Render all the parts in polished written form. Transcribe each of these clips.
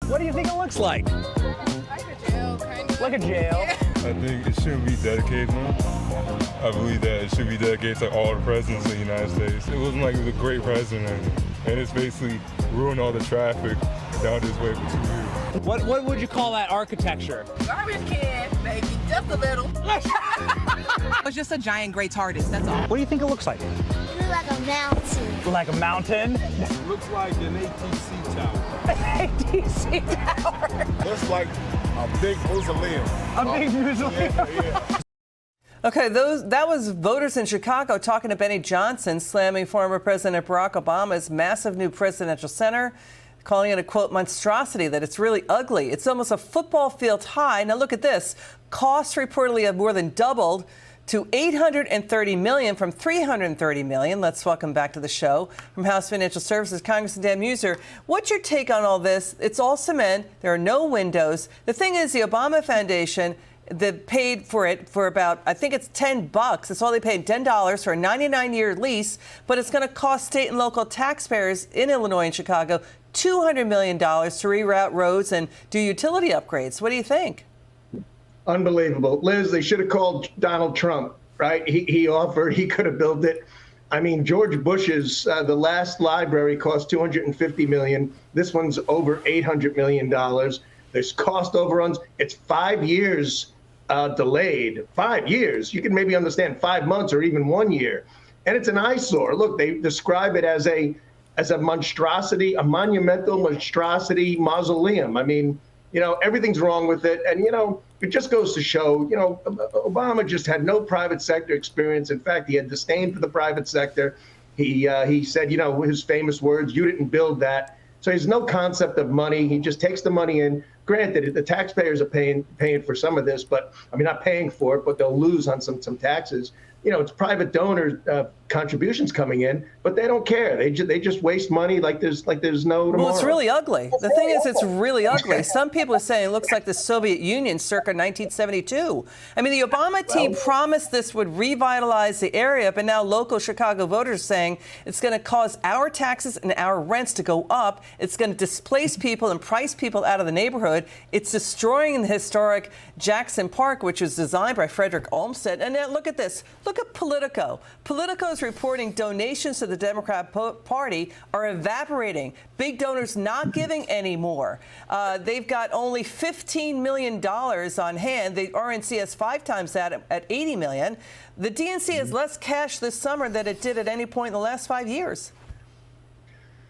What do you think it looks like? Like a jail, kind of. Like a jail. Yeah. I think it shouldn't be dedicated to him. I believe that it should be dedicated to all the presidents of the United States. It wasn't like it was a great president, and it's basically ruined all the traffic down this way for 2 years. What would you call that architecture? Garbage can, maybe, just a little. It's just a giant gray TARDIS, that's all. What do you think it looks like? It looks like a mountain. Like a mountain? Looks like an ATC tower. ATC tower. Looks like a big mausoleum. A big mausoleum. Yeah. Okay, that was voters in Chicago talking to Benny Johnson, slamming former President Barack Obama's massive new presidential center, calling it a, quote, monstrosity, that it's really ugly. It's almost a football field high. Now look at this. Costs reportedly have more than doubled to $830 million from $330 million. Let's welcome back to the show from House Financial Services, Congressman Dan Meuser. What's your take on all this? It's all cement. There are no windows. The thing is, the Obama Foundation, they paid for it for about, I think it's $10. That's all they paid, $10 for a 99-year lease. But it's going to cost state and local taxpayers in Illinois and Chicago $200 million to reroute roads and do utility upgrades. What do you think? Unbelievable. Liz, they should have called Donald Trump, right? He offered, he could have built it. I mean, George Bush's, the last library cost $250 million. This one's over $800 million. There's cost overruns. It's 5 years delayed. 5 years. You can maybe understand 5 months or even 1 year. And it's an eyesore. Look, they describe it as a monstrosity, a monumental monstrosity mausoleum. I mean, you know, everything's wrong with it. And, you know, it just goes to show, you know, Obama just had no private sector experience. In fact, he had disdain for the private sector. He said, you know, his famous words, "You didn't build that." So he has no concept of money. He just takes the money in. Granted, the taxpayers are paying for some of this, but I mean, not paying for it, but they'll lose on some taxes. You know, it's private donor contributions coming in, but they don't care. They just waste money like there's no tomorrow. Well, it's really ugly. The thing is, it's really ugly. Some people are saying it looks like the Soviet Union circa 1972. I mean, the Obama team promised this would revitalize the area, but now local Chicago voters are saying it's going to cause our taxes and our rents to go up. It's going to displace people and price people out of the neighborhood. It's destroying the historic Jackson Park, which was designed by Frederick Olmsted. And now look at this. Look at Politico. Politico is reporting donations to the Democrat Party are evaporating. Big donors not giving anymore. They've got only $15 million on hand. The RNC has 5 times that at $80 million. The DNC has less cash this summer than it did at any point in the last 5 years.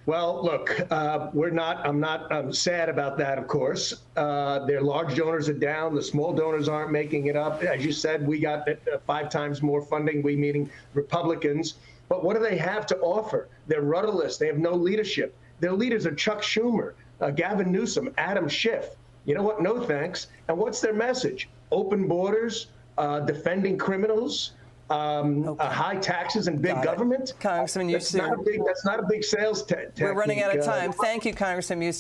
Well, look, I'm sad about that, of course. Their large donors are down. The small donors aren't making it up. As you said, we got 5 times more funding, we meaning Republicans. But what do they have to offer? They're rudderless. They have no leadership. Their leaders are Chuck Schumer, Gavin Newsom, Adam Schiff. You know what? No thanks. And what's their message? Open borders, defending criminals, high taxes and big government. Congressman, that's not a big sales tactic. We're running out of time. Thank you, Congressman Meuser.